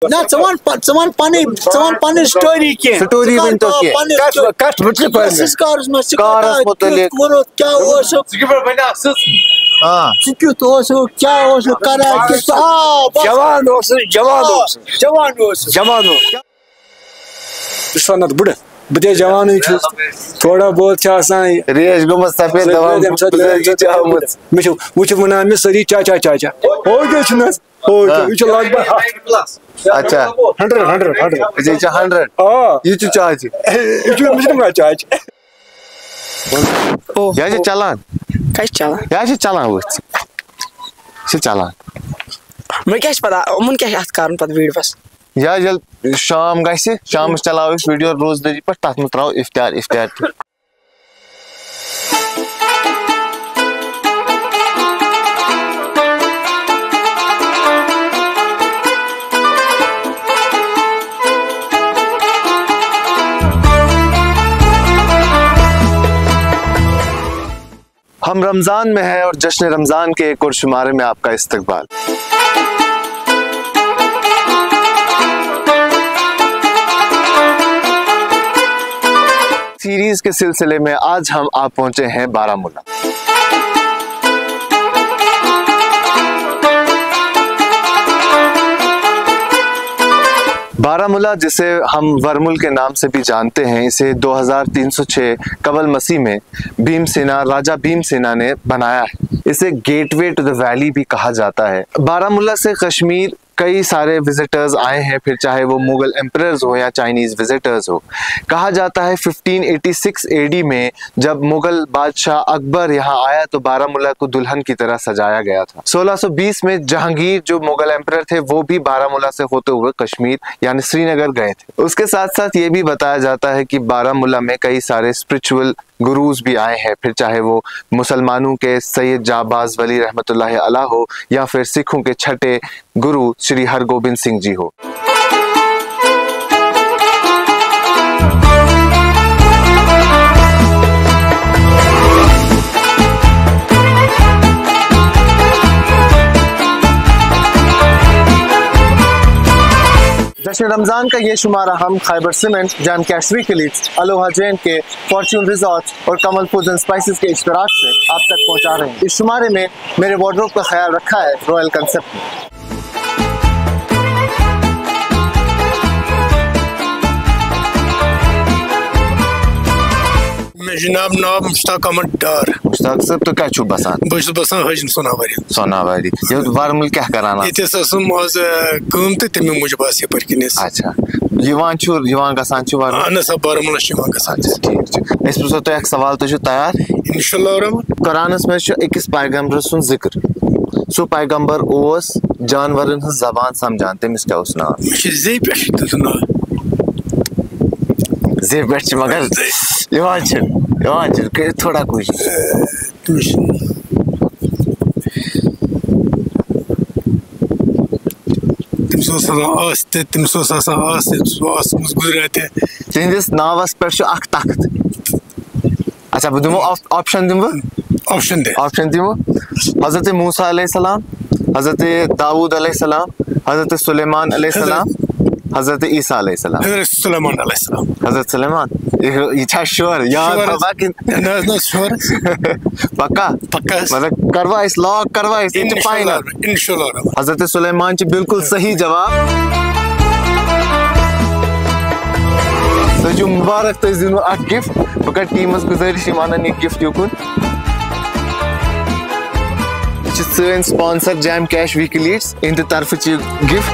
ना चवन पानी स्टोरी के स्टोरी वन तो के कट मुझे पर कारस में कारस मुतलिक वो क्या वो सब सिकबर बना सस हां सिक्योर तो वो क्या वो करा कि जवान हो सनत बुढ़ बदे जवान थोड़ा बहुत रेश गमत सफेद वना मे सारी चाचा चाचा हो गए लगभग अच्छा 100 ये चाचा चाचा या चलान चलान वो चलान मैं क्या पता उमन क्या कर वीडियो या जल शाम गसे शाम चलाओ वीडियो रोजदारी पे तथ में त्रो इफ्तार हम रमजान में हैं और जश्न रमजान के एक और शुमारे में आपका इस्तकबाल। सीरीज के सिलसिले में आज हम आप पहुंचे हैं बारामूला। बारामूला जिसे हम वर्मुल के नाम से भी जानते हैं, इसे 2306 कबल मसीह में राजा भीमसेना ने बनाया है। इसे गेटवे टू द वैली भी कहा जाता है। बारामूला से कश्मीर कई सारे विजिटर्स आए हैं, फिर चाहे वो मुगल एम्परर्स हो या चाइनीज विजिटर्स हो। कहा जाता है 1586 एडी में जब मुगल बादशाह अकबर यहाँ आया तो बारामूला को दुल्हन की तरह सजाया गया था। 1620 में जहांगीर जो मुगल एम्परर थे वो भी बारामूला से होते हुए कश्मीर यानी श्रीनगर गए थे। उसके साथ साथ ये भी बताया जाता है कि बारामूला में कई सारे स्पिरिचुअल गुरुज भी आए हैं, फिर चाहे वो मुसलमानों के सैयद जाबाज वली रहमतुल्लाह अलैह हो या फिर सिखों के छठे गुरु श्री हरगोबिंद सिंह जी हो। जश्न रमजान का ये शुमारा हम खैबर सीमेंट, जैम कैशरी क्लिप्स, अलोहा जैन के फॉर्च्यून रिजॉर्ट और कमल फूड्स एंड स्पाइसेस के इश्तराक से आप तक पहुंचा रहे हैं। इस शुमारे में मेरे वार्डरोब का ख्याल रखा है रॉयल कंसेप्ट ने। जनाब नाम मुश्ताक अहमद डार। मुश्ताक साहब तो क्या छुप बसान? बस बसान हजन सोनावारी ये वारमुल क्या कराना? ये ससुम आज काम ते तमे मुझे बस ये पर किनेस। अच्छा युवान गसान छु वार अन सब बारमुल युवान गसान। ठीक छ इस पर तो एक सवाल तो तैयार इंशाल्लाह रहमान। कुरान में अकिस पैगंबर सुन जिक्र सो पैगंबर ओस जानवरन हज जबान समझान तमिस क्या उस नाम? जे पेश तो ना जे पेश मगर युवान के थोड़ा कुछ तिंदिस नावस पे तख्त। अच्छा बह दिमो ऑप्शन दिमो हजरत मूसा अलैहिस्सलाम, हजरत दाऊद अलैहिस्सलाम, हजरत सुलेमान अलैहिस्सलाम, हजरत ईसा अलैहिस्सलाम। हजरत सुलेमान ये था श्योर यार बाकी ना श्योर पक्का मतलब करवा इस लॉक करवा इस फाइनल इंशाल्लाह। हजरत सुलेमान बिल्कुल सही जवाब। सजू मुबारक तो दिन गिफ्ट बकर टीमस गुजारिश ये गिफ्ट युकुन सन स्पॉन्सर जैम कैश वीकलीड्स इन तरफ gift.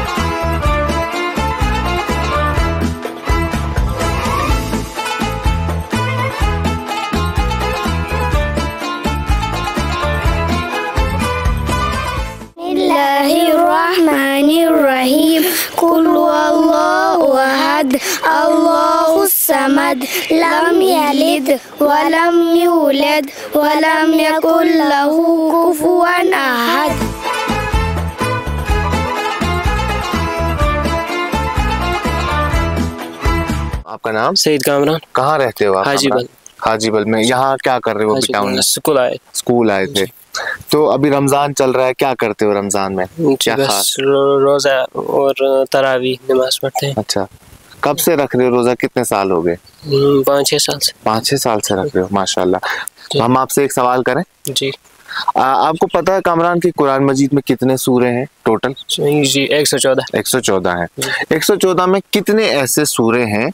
Bismillahirrahmanirrahim. Qul huwallahu ahad, Allahus samad, lam yalid wa lam yulad wa lam yakul lahu kufuwan ahad. आपका नाम? सईद कामरान। कहाँ रहते हो आप? हाजीबल। हाजीबल में। यहाँ क्या कर रहे हो? स्कूल आए थे। तो अभी रमजान चल रहा है, क्या करते हो रमजान में? क्या बस खास? रोजा और तरावी नमाज पढ़ते हैं। अच्छा, कब से रख रहे हो रोजा? कितने साल हो गए? 5-6 साल से। 5-6 साल से रख रहे हो, माशाल्लाह। हम आपसे एक सवाल करें? जी। आपको पता है कामरान की कुरान मजीद में कितने सूरे हैं टोटल? जी 114। 114 है। 114 में कितने ऐसे सूरे हैं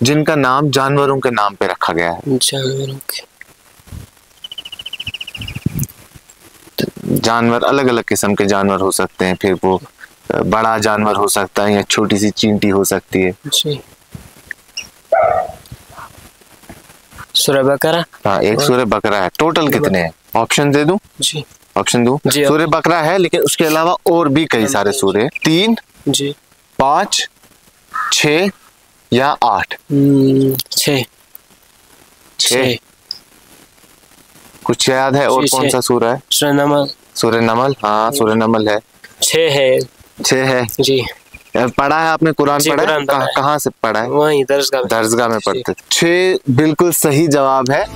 जिनका नाम जानवरों के नाम पे रखा गया है? जानवरों के जानवर अलग अलग किस्म के जानवर हो सकते हैं, फिर वो बड़ा जानवर हो सकता है या छोटी सी चींटी हो सकती है। जी। सूरह बकरा। हाँ, एक सूरह बकरा है। टोटल कितने हैं? ऑप्शन दे दूं? जी। ऑप्शन दूं? जी। सूरह बकरा है, लेकिन उसके अलावा और भी कई सारे सूरे। 3, जी 5, 6 या 8? 6। कुछ याद है? और कौन सा सूरा है? सूरह नमल। सूरह नमल, हाँ सूरह नमल है। 6 है। 6 है जी। पढ़ा है आपने? कुरान जी, पढ़ा है? कुरान पढ़ा है। कहाँ से पढ़ा है? वहीं दरसगाह में पढ़ते थे। 6 बिल्कुल सही जवाब है।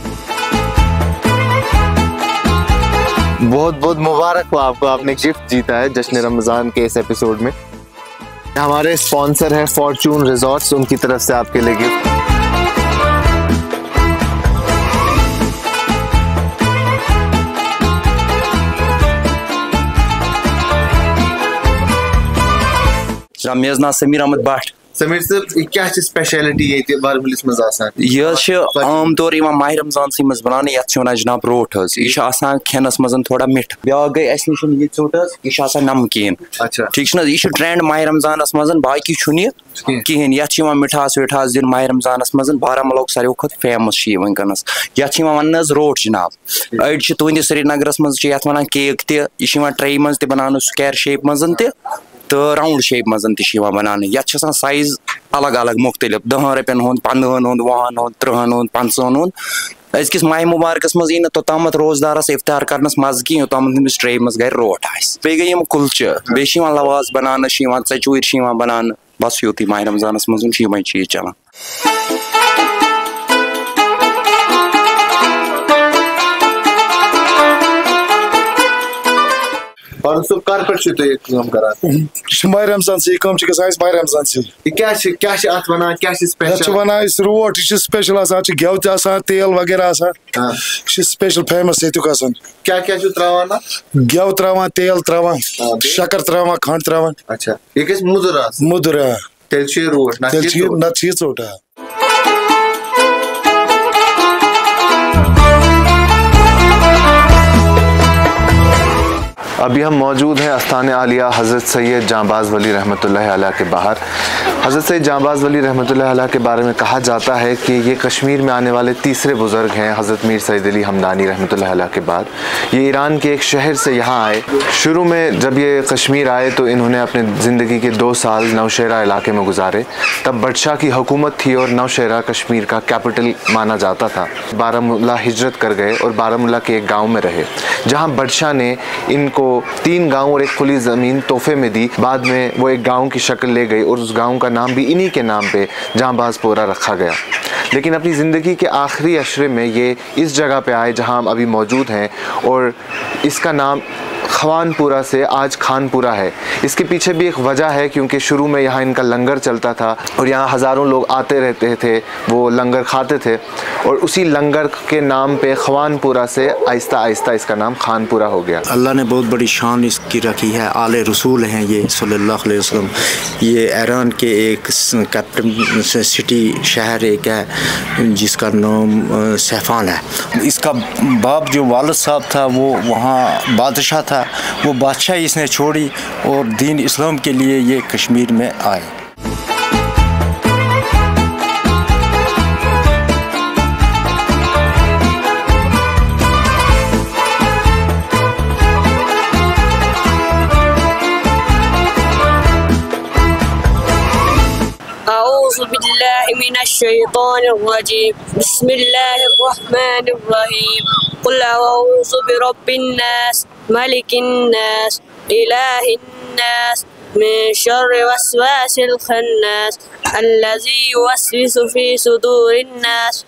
बहुत बहुत मुबारक हो आपको, आपने गिफ्ट जीता है जश्न रमजान के इस एपिसोड में। हमारे स्पॉन्सर है फॉर्चून रिजॉर्ट्स, उनकी तरफ से आपके लिए गिफ्ट। मे नाम समीर अहमद भट्ट। समीर साहब, क्या स्पेशलिटी ये वर्मुलिस मज आसान? यह आम तौर माह रमजान सी मज बनाने यह वन जनाब रोट यह खेनस मज थोड़ा मिठ। ब्या गई अस नश यह ोट यह नमकीन। अच्छा, ठीक यह ट्रेंड माह रमजानस मज, बाकी कहें ये मिठास विठास दिन माह रमजानस मज। बारामूला सारे खुद फेमस वनकनस ये वन रोट जनाब। अड़ तुंद श्रीनगरस मज वन केक तह ट्रे मज बनाने स्क्वायर शेप मज तो राउंड शेप मज बनाने। ये साइज अलग अलग मुख्तलिफ 10 रुपयन हूं, 15 हूं, 20 हूं, 30 हूं, 50 हूं। अजकिस माह मुबारकस मज यी तोतामत रोजदारस इफ्तार करनस मज कह योतामत ट्रे मज गए रोट बे गई कुल्चे बे लवाज बनाने षचूर बनाने। बस यूत माह रमजानस मज चीज चलान। और सब कर पर छ तो काम करान माह रमजान से काम गसान माह रमजान से क्या अत वनान क्या स्पेशल वनान रोट यह स्पेशल आसान गेव त तेल वगैरह आसान स्पेशल फेमस ये क्या त्रावान गेव त्रावान तेल त्रावान शक्कर त्रावान खंड त्रावान। अच्छा, ये मुदुर मुदुर तेल रोट न चोट। अभी हम मौजूद हैं आस्थान आलिया हज़रत सैयद जांबाज वली रहमतुल्लाह अलैह के बाहर। हज़रत सैयद जांबाज वली रहमतुल्लाह अलैह के बारे में कहा जाता है कि ये कश्मीर में आने वाले तीसरे बुज़ुर्ग हैं हज़रत मीर सैयद अली हमदानी रहमतुल्लाह अलैह के बाद। ये ईरान के एक शहर से यहाँ आए। शुरू में जब ये कश्मीर आए तो इन्होंने अपने ज़िंदगी के 2 साल नौशेरा इलाके में गुजारे। तब बादशाह की हुकूमत थी और नौशेरा कश्मीर का कैपिटल माना जाता था। बारामूला हिजरत कर गए और बारामूला के एक गाँव में रहे, जहाँ बादशाह ने इनको 3 गांव और एक खुली ज़मीन तोहफे में दी। बाद में वो एक गांव की शक्ल ले गई और उस गांव का नाम भी इन्हीं के नाम पे जांबाजपोरा रखा गया। लेकिन अपनी ज़िंदगी के आखिरी अशरे में ये इस जगह पे आए जहां हम अभी मौजूद हैं और इसका नाम खवानपुरा से आज खानपुरा है। इसके पीछे भी एक वजह है, क्योंकि शुरू में यहाँ इनका लंगर चलता था और यहाँ हज़ारों लोग आते रहते थे, वो लंगर खाते थे और उसी लंगर के नाम पे खवानपुरा से आहिस्ता आहिस्ता इसका नाम खानपुरा हो गया। अल्लाह ने बहुत बड़ी शान इसकी रखी है। आले रसूल हैं ये सल्लल्लाहु अलैहि वसल्लम। ये ईरान के एक कैपिटल सिटी शहर एक है जिसका नाम सैफान है। इसका बाप जो वालिद साहब था वो वहाँ बादशाह था, वो बादशाह इसने छोड़ी और दीन इस्लाम के लिए ये कश्मीर में आए। अऊज़ु बिल्लाहि मिनश शैतानिर रजीम। बिस्मिल्लाहिर रहमानिर रहीम। कुल अऊज़ु बिरब्बिन नास मलिकिन नास इलाहिन नास मिन शर्रि वस्वासिल खन्नास अल्लज़ी युवस्विसु फी सुदूरिन नास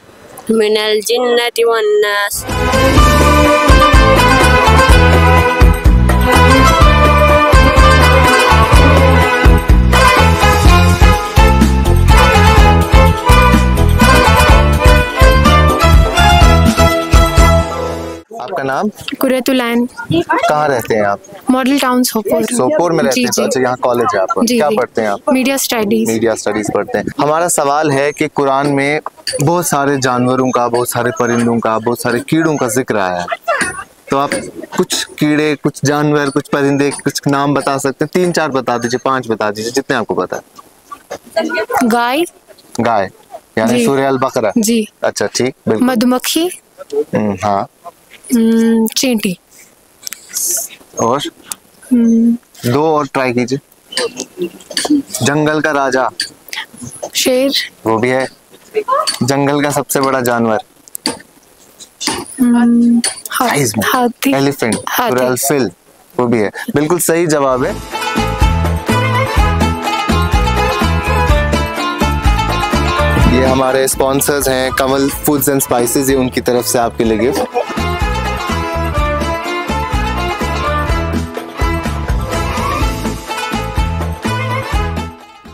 मिनल जिन्नति वन नास। आपका नाम? कुरैतुलैन। कहाँ रहते हैं आप? Model town Sopore. सोपोर में रहते हैं। तो अच्छा, यहाँ कॉलेज है आपका? क्या पढ़ते हैं आप? Media studies. मीडिया स्टडीज पढ़ते हैं। हमारा सवाल है कि कुरान में बहुत सारे जानवरों का, बहुत सारे परिंदों का, बहुत सारे कीड़ों का जिक्र आया है। तो आप कुछ कीड़े, कुछ जानवर, कुछ परिंदे, कुछ नाम बता सकते हैं? 3-4 बता दीजिए, 5 बता दीजिए, जितने आपको पता है। गाय। गाय यानी सूरह अल बकरा जी। अच्छा ठीक, बिल्कुल। मधुमक्खी। हाँ। चींटी। और 2 और ट्राई कीजिए। जंगल का राजा। शेर। वो भी है। जंगल का सबसे बड़ा जानवर। हाथी। एलिफेंट। सूरह अल फिल, वो भी है। बिल्कुल सही जवाब है। ये हमारे स्पॉन्सर्स हैं कंवल फूड्स एंड स्पाइसेस, ये उनकी तरफ से आपके लिए गिफ्ट।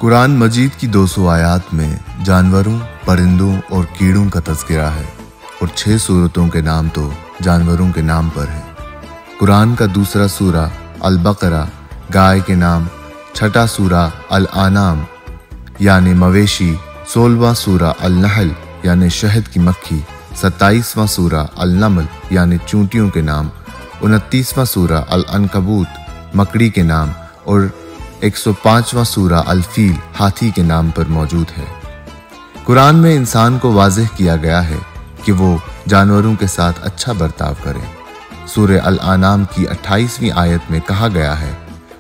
कुरान मजीद की 200 आयात में जानवरों, परिंदों और कीड़ों का तज़किरा है और 6 सूरतों के नाम तो जानवरों के नाम पर है। कुरान का दूसरा सूरा अल बकरा गाय के नाम, छठा सूरा अल आनाम यानी मवेशी, 16वां सूरा अल नहल यानी शहद की मक्खी, 27वां सूरा अल नमल यानी चूंटियों के नाम, 29वां सूरा अल अनकबूत मकड़ी के नाम और 105वां सूरा अल फील हाथी के नाम पर मौजूद है। कुरान में इंसान को वाज़ेह किया गया है कि वो जानवरों के साथ अच्छा बर्ताव करे। सूरह अल आनाम की 28वीं आयत में कहा गया है,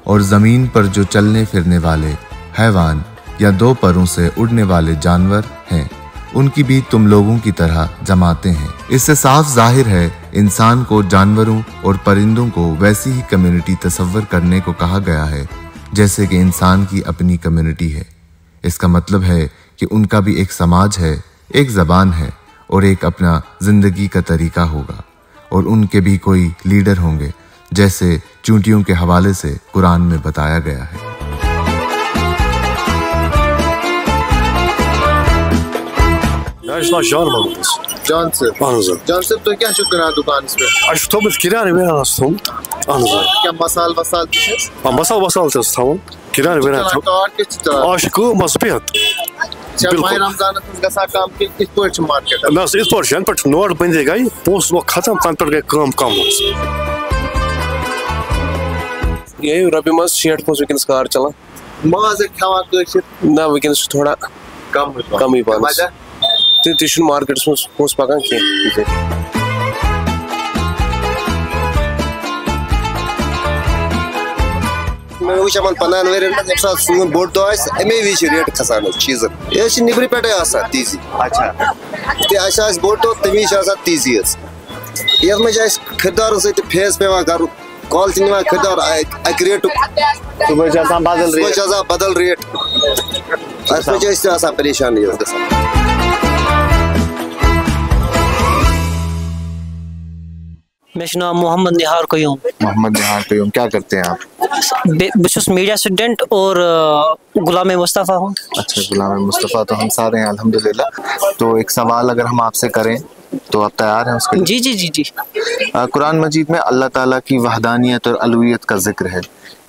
और ज़मीन पर जो चलने फिरने वाले हैवान या 2 पैरों से उड़ने वाले जानवर हैं, उनकी भी तुम लोगों की तरह जमाते हैं। इससे साफ जाहिर है इंसान को जानवरों और परिंदों को वैसी ही कम्युनिटी तस्वर करने को कहा गया है जैसे कि इंसान की अपनी कम्युनिटी है। इसका मतलब है कि उनका भी एक समाज है, एक ज़बान है और एक अपना जिंदगी का तरीका होगा, और उनके भी कोई लीडर होंगे, जैसे चूंटियों के हवाले से कुरान में बताया गया है। जॉन साहब तो क्या शुक्र दुकान पे थोमुत किरान वेरान थोमुत क्या मसाल वसाल मसाल वसाल थोन किरान वेरान मार्केट नोट बंदे गई पोस वो खत्म तन पे गई कम ये रबी मज 60 पोस वकिन कार चला माज खावा ना वकिन थोड़ा कम ही पास तीन मार्केट में पकान वुचान पनान वर सून बोड़ दह अमे वि रेट खसान चीजन यह निबर पे तीजी अच्छा बोड़ दह तमी तीजी ये खरीदार सत फेस पे कर कॉल खरीदार अक रेट बदल रेट अत परेशानी मेरा नाम मोहम्मद निहार कयूम। मोहम्मद निहार कयूम, क्या करते हैं आप? बस मीडिया स्टूडेंट और गुलाम मुस्तफ़ा हूँ। अच्छा, गुलाम मुस्तफ़ा तो हम सारे हैं अल्हम्दुलिल्लाह। तो एक सवाल अगर हम आपसे करें तो आप तैयार हैं उसके लिए? जी जी जी जी। कुरान मजीद में अल्लाह ताला की वहदानियत और अलूहियत का जिक्र है,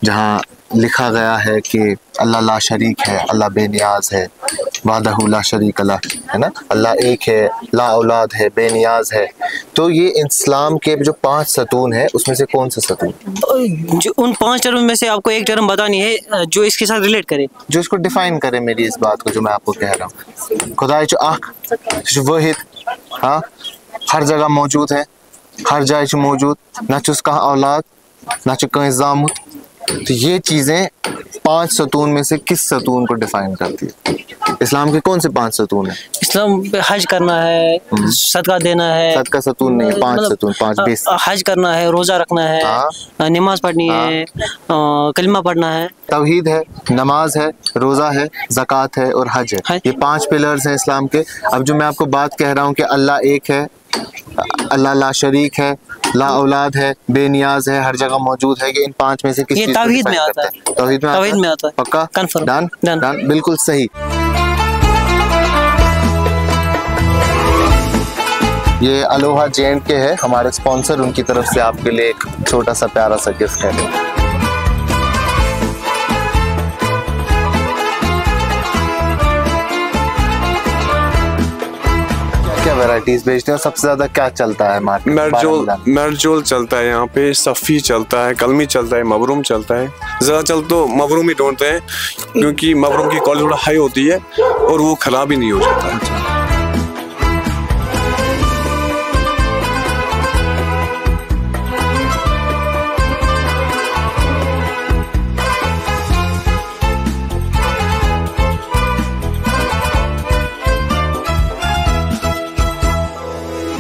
जहाँ लिखा गया है कि अल्लाह ला शरीक है, अल्लाह बेनियाज है, वादहु ला शरीक ला, है ना, अल्लाह एक है, ला औलाद है, बेनियाज है। तो ये इस्लाम के जो 5 सतून है उसमें से कौन सा सतून? जो उन 5 टर्म में से आपको एक टर्म बतानी है जो इसके साथ रिलेट करे, जो इसको डिफाइन करे मेरी इस बात को जो मैं आपको कह रहा हूँ। खुदा जो आख वाहिद, हाँ, हर जगह मौजूद है, हर जगह मौजूद, ना चुस कहाँ औलाद ना चुस कहीं जामुत। तो ये चीजें 5 सतून में से किस सतून को डिफाइन करती है? इस्लाम के कौन से 5 सतून है? इस्लाम पे हज करना है, सदका देना है। सदका सतून नहीं, 5 सतून, 5 बेस। हज करना है, रोजा रखना है, नमाज पढ़नी है, कलिमा पढ़ना है, तौहीद है, नमाज है, रोजा है, ज़कात है और हज है। ये 5 पिलर्स हैं इस्लाम के। अब जो मैं आपको बात कह रहा हूँ कि अल्लाह एक है, अल्लाह ला शरीक है, ला औलाद है, बेनियाज है, हर जगह मौजूद है, कि इन 5 में से किस चीज़ तौहीद में आता है? तौहीद में आता है। पक्का? कंफर्म? डन, बिल्कुल सही। ये अलोहा J&K है, हमारे स्पॉन्सर, उनकी तरफ से आपके लिए एक छोटा सा प्यारा सा गिफ्ट है। क्या वैरायटीज बेचते हैं, सबसे ज्यादा क्या चलता है मार्केट? मेरजोल चलता है, यहाँ पे सफ़ी चलता है, कलमी चलता है, मबरूम चलता है। ज़्यादा चल तो मबरूम ही ढूंढते हैं क्योंकि मबरूम की क्वालिटी थोड़ा हाई होती है और वो ख़राब ही नहीं हो जाता है।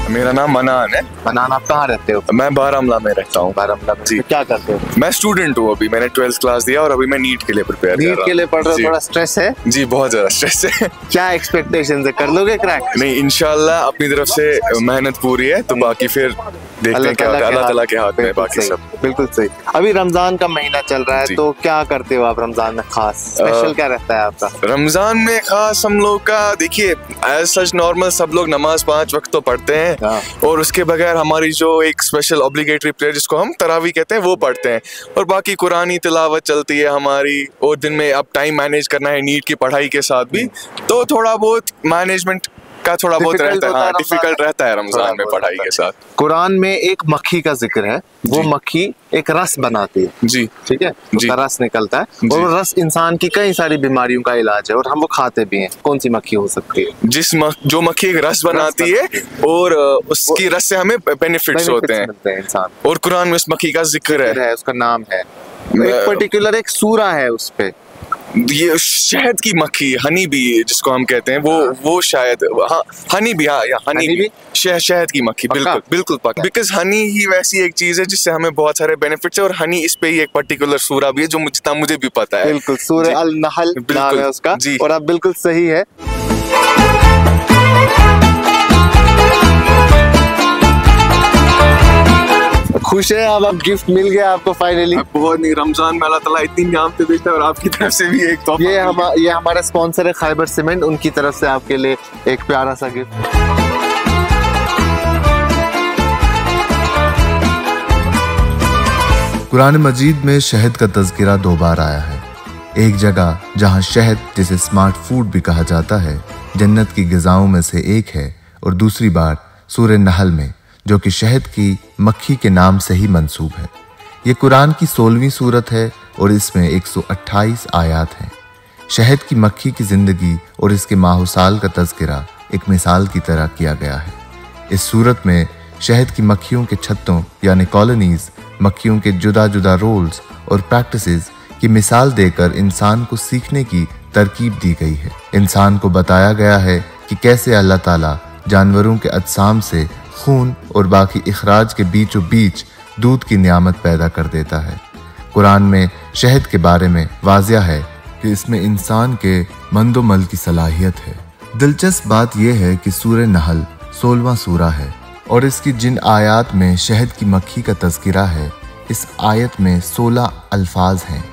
मेरा नाम मनान है। मनान, आप कहाँ रहते हो? मैं बारामूला में रहता हूँ। बारामूला में जी। क्या करते हो? मैं स्टूडेंट हूँ, अभी मैंने 12th क्लास दिया और अभी मैं नीट के लिए प्रिपेयर कर रहा हूँ। नीट के लिए पढ़ रहे हो, थोड़ा स्ट्रेस है? जी बहुत ज्यादा स्ट्रेस है। क्या एक्सपेक्टेशन है, कर लोगे क्रैक? नहीं, इंशाल्लाह अपनी तरफ से मेहनत पूरी है, तो बाकी फिर देखते हैं क्या होता है, अल्लाह ताला के हाथ में बाकी सब। बिल्कुल सही। अभी रमजान का महीना चल रहा है, तो क्या करते हो आप रमजान में खास? स्पेशल क्या रहता है आपका रमजान में? खास हम लोग का देखिए एज सच नॉर्मल सब लोग नमाज 5 वक्त तो पढ़ते हैं और उसके बगैर हमारी जो एक स्पेशल ऑब्लिगेटरी प्रेयर जिसको हम तरावी कहते हैं वो पढ़ते हैं और बाकी कुरानी तिलावत चलती है हमारी। और दिन में अब टाइम मैनेज करना है नीट की पढ़ाई के साथ भी, तो थोड़ा बहुत मैनेजमेंट का थोड़ा बहुत रहता है, डिफिकल्ट रहता है रमजान में पढ़ाई के साथ। कुरान में एक मक्खी का जिक्र है, वो मक्खी एक रस बनाती है जी, ठीक है, उसका रस निकलता है और वो रस इंसान की कई सारी बीमारियों का इलाज है और हम वो खाते भी हैं। कौन सी मक्खी हो सकती है? जो मक्खी एक रस बनाती है और उसकी रस से हमें बेनिफिट्स होते हैं इंसान। और कुरान में उस मक्खी का जिक्र है, उसका नाम है, एक पर्टिकुलर एक सूरा है उस पे। ये शहद की मक्खी, हनी बी जिसको हम कहते हैं, वो शायद हनी बी, हनी बी शहद की मक्खी, बिल्कुल पक्का। बिकॉज हनी ही वैसी एक चीज है जिससे हमें बहुत सारे बेनिफिट्स है और हनी इस पे ही एक पर्टिकुलर सूरा भी है जो जितना मुझे भी पता है। बिल्कुल, सूरह अल नहल नाम है उसका जी, और आप बिल्कुल सही है। खुश है आप गिफ्ट मिल गया आपको फाइनली? बहुत नहीं, रमजान में अल्लाह ताला इतनी नियामतें देता है और आपकी तरफ से भी एक तोहफा। ये हमारा स्पॉन्सर है खैबर सीमेंट, उनकी तरफ से आपके लिए एक प्यारा सा गिफ्ट। कुरान मजीद में शहद का तज़किरा 2 बार आया है। एक जगह जहां शहद जिसे स्मार्ट फूड भी कहा जाता है जन्नत की ग़िज़ाओं में से एक है, और दूसरी बार सूरह नहल में जो कि शहद की मक्खी के नाम से ही मंसूब है। ये कुरान की 16वीं सूरत है और इसमें 128 आयात हैं। शहद की मक्खी की ज़िंदगी और इसके माहौसाल का तज़किरा एक मिसाल की तरह किया गया है। इस सूरत में शहद की मक्खियों के छत्तों यानी कॉलोनीज, मक्खियों के जुदा जुदा रोल्स और प्रैक्टिसेस की मिसाल देकर इंसान को सीखने की तरकीब दी गई है। इंसान को बताया गया है कि कैसे अल्लाह ताला जानवरों के अजसाम से खून और बाकी इखराज के बीचों बीच दूध की नियामत पैदा कर देता है। कुरान में शहद के बारे में वाज़िया है कि इसमें इंसान के मंदोमल की सलाहियत है। दिलचस्प बात यह है कि सूरह नहल 16वां सूरा है और इसकी जिन आयात में शहद की मक्खी का तज़किरा है, इस आयत में 16 अल्फाज हैं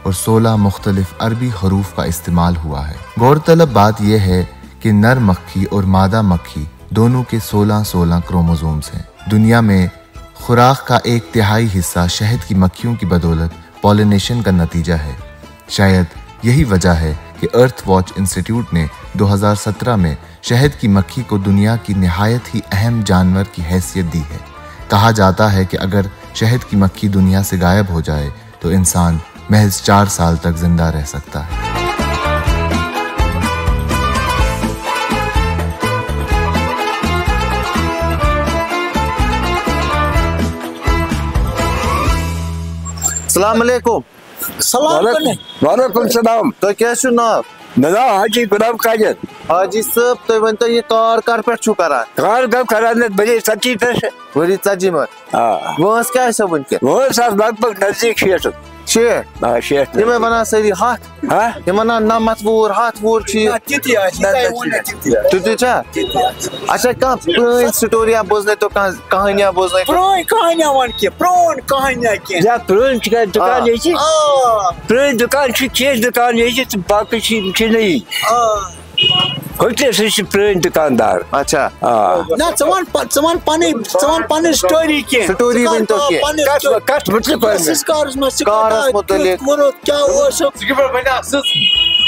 और 16 मुख्तलिफ अरबी हरूफ का इस्तेमाल हुआ है। गौरतलब बात यह है कि नर मक्खी और मादा मक्खी दोनों के 16 क्रोमोसोम्स हैं। दुनिया में खुराक का 1/3 हिस्सा शहद की मक्खियों की बदौलत पॉलिनेशन का नतीजा है। शायद यही वजह है कि अर्थ वॉच इंस्टीट्यूट ने 2017 में शहद की मक्खी को दुनिया की निहायत ही अहम जानवर की हैसियत दी है। कहा जाता है कि अगर शहद की मक्खी दुनिया से गायब हो जाए तो इंसान महज 4 साल तक जिंदा रह सकता है। अस्सलाम वालेकुम। वालेकुम सलाम। तो क्या नाम? मेरा हाजी गुलाम काजर। हाजी साहब तो बनता ये कार पे छु करा कार कब कराने बड़ी सच्ची तरह बड़ी सच्ची मत। हां वो क्या है सब उनके वो सब लगभग नजदीक शेर ये मैं बना सही हाथ ये मना ना मत वो हाथ वो छी तू चा अच्छा का स्टोरी बोलने तो कहानियां बोलने प्रोन कहानियां वन के प्रोन कहानियां के या प्रोन का दुकान है जी प्रोन दुकान की चीज दुकान है जी बाकी चीज नहीं होटल से प्रेम दुकानदार। अच्छा ना चवन पानी स्टोरी के स्टोरी वन तो के कट मतलब कारस में कारस मुतलिक वो क्या हो सो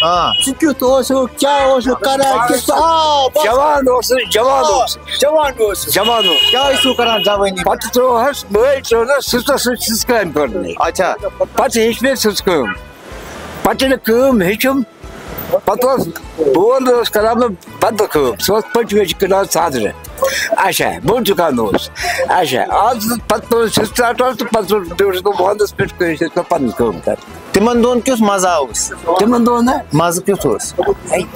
हां क्यों तो सो क्या हो सो करा के जवान क्या इशू करा जवानी पत तो हस बोल तो ना सब्सक्राइब करने। अच्छा पत हिचने सब्सक्राइब पत ने कम हिचम पत बोल रोज करा में बंद कम सो पट में करा सादर अच्छा बोल चुका नोस अच्छा आज पत तो स्टार्ट तो पत तो बहुत स्पीड कर तो बंद कम कर तिमन दोन क्यों मजा आउस तिमन दोन है मजा क्यों होस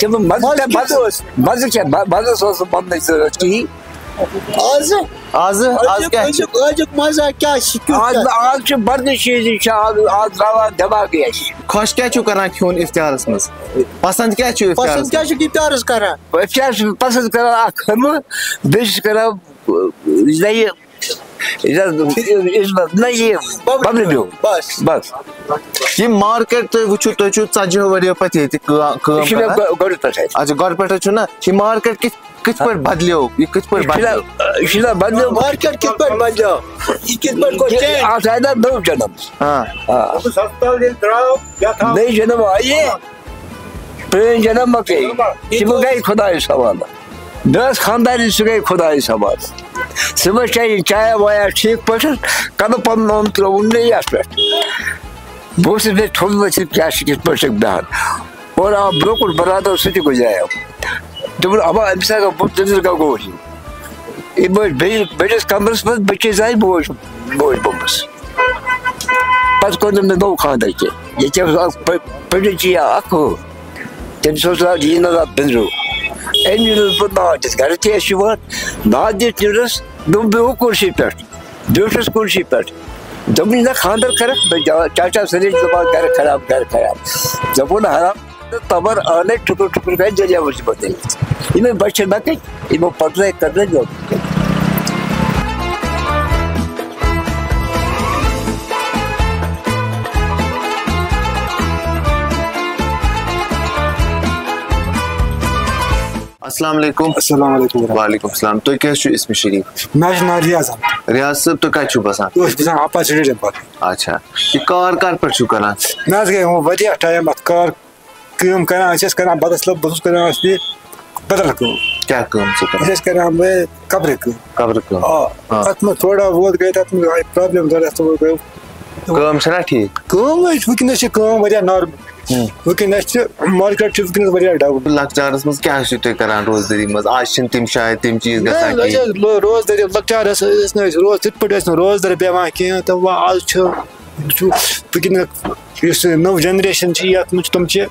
तिमन मजा क्या मजा सोच बंद नहीं जरूरत की आज क्या आज मजा क्या आज बर्द चीज आज गावा दबा गया खुश क्या छु करा क्यों इफ्तारस में पसंद क्या छु इफ्तारस करा पसंद करा खम बेश करा नहीं बस ये मार्केट तो वुचु तो छु 40 वरियो पति अच्छा घर पे छु ना ये मार्केट किस पर बदलियो ये किस पर बदलियो मार्केट किस पर बदलियो किस पर को चेंज आजादा दो जन्म हां सस्ता दिन ड्राव नहीं जन्म आइए प्रेम जन्म के सिम गई खुदा सवाल दस खानदानी से गई खुदा सवाल सुबह चाय वाया ठीक पर कद पन नोम तो उन्ने यास पे बोस ने ठोल में क्या शिकित पर से दान और आप ब्रोकर बरादर सिटी को जाए जब अब ऐसा का बहुत जल्दी का गोली ये बेटे कमर्स में बच्चे जाए बोझ बम्बस पास को ने दो खानदार के ये जब पढ़िया आको तेन सोचा ये ना बिंदु एनिमल पर ना जिस घर के शिवर ना जिस न्यूरस दम बे कुर्सी पर दूसरे कुर्सी पर जब ना खानदार करे चाचा शरीर जबान कर खराब जब वो ना तबर अनेक टुकड़ गए जलिया वर्ष बदल इनमें बच्चे ना कहीं इनको पढ़ने करने जो अस्सलाम वालेकुम वालेकुम सलाम तो क्या छु इसमें शरीफ मैं ना रियाज साहब तो क्या छु बसा तो बसा आपा चढ़े पर अच्छा ये कार पर छु करा मैं गए हूं वदिया टाइम कार काम करा अच्छे करा बदस लब बस करा इसलिए बदल को क्या काम से करा अच्छे करा मैं कब्र को हां में थोड़ा बहुत गए था तुम प्रॉब्लम जरा तो गए काम से ना ठीक काम है वीकनेस काम वदिया नॉर्मल वीकनेस मार्केट वीकनेस वदिया डाउन लक्चारस में क्या छु तो करा रोजदरी में आज छिन तिम शायद तिम चीज गसा की रोजदरी लक्चारस न रोज तित पट रोजदरी बेवा के तो वा आज छु वीकनेस नो जनरेशन छी या तुम छी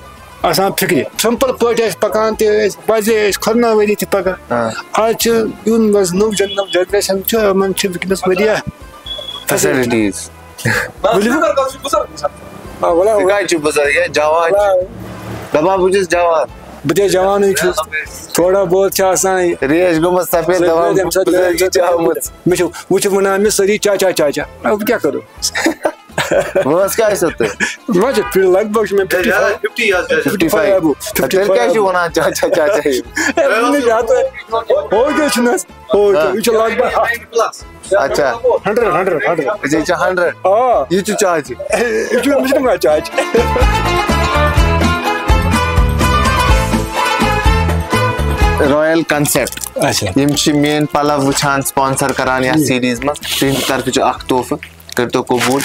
आसान फिक्री सिंपल पट पकान ते बजे खरना वरी थे पका आज यून बस नो जनरेशन छ मन छ वीकनेस वदिया फैसिलिटीज हां वाला गाय छु बजार ये जवान दबा बुझस जवान बदे जवान है थोड़ा बहुत छ आसान रेज गो मस्त पे दवा मैं वो मना में सरी चाचा अब क्या करूं बस क्या है सकते मुझे फिर लगभग में 55 तेल क्या जो होना चाचा मैंने जाता है हो गया छनस हो गया लगभग अच्छा 100 जी 100 हां ये चार्ज ये मुझे ना चार्ज रॉयल कंसेप्ट अच्छा यम छी मेन पलव वुछान स्पॉन्सर करान या सीरीज में तीन तरफ जो अख तोहफा कर तो कबूल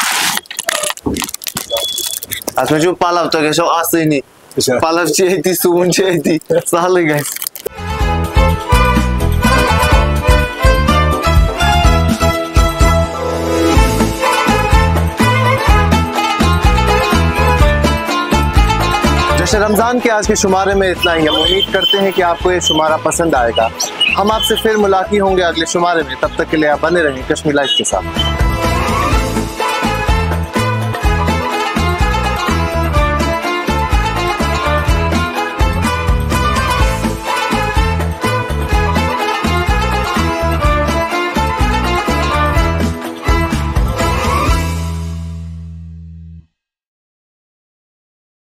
असमें जो पलव तो गसो आसनी पलव चेती सून चेती साल गए जैसे रमज़ान के आज के शुमारे में इतना ही। हम उम्मीद करते हैं कि आपको ये शुमारा पसंद आएगा। हम आपसे फिर मुलाकात होंगे अगले शुमारे में। तब तक के लिए आप बने रहें कश्मीर लाइफ के साथ।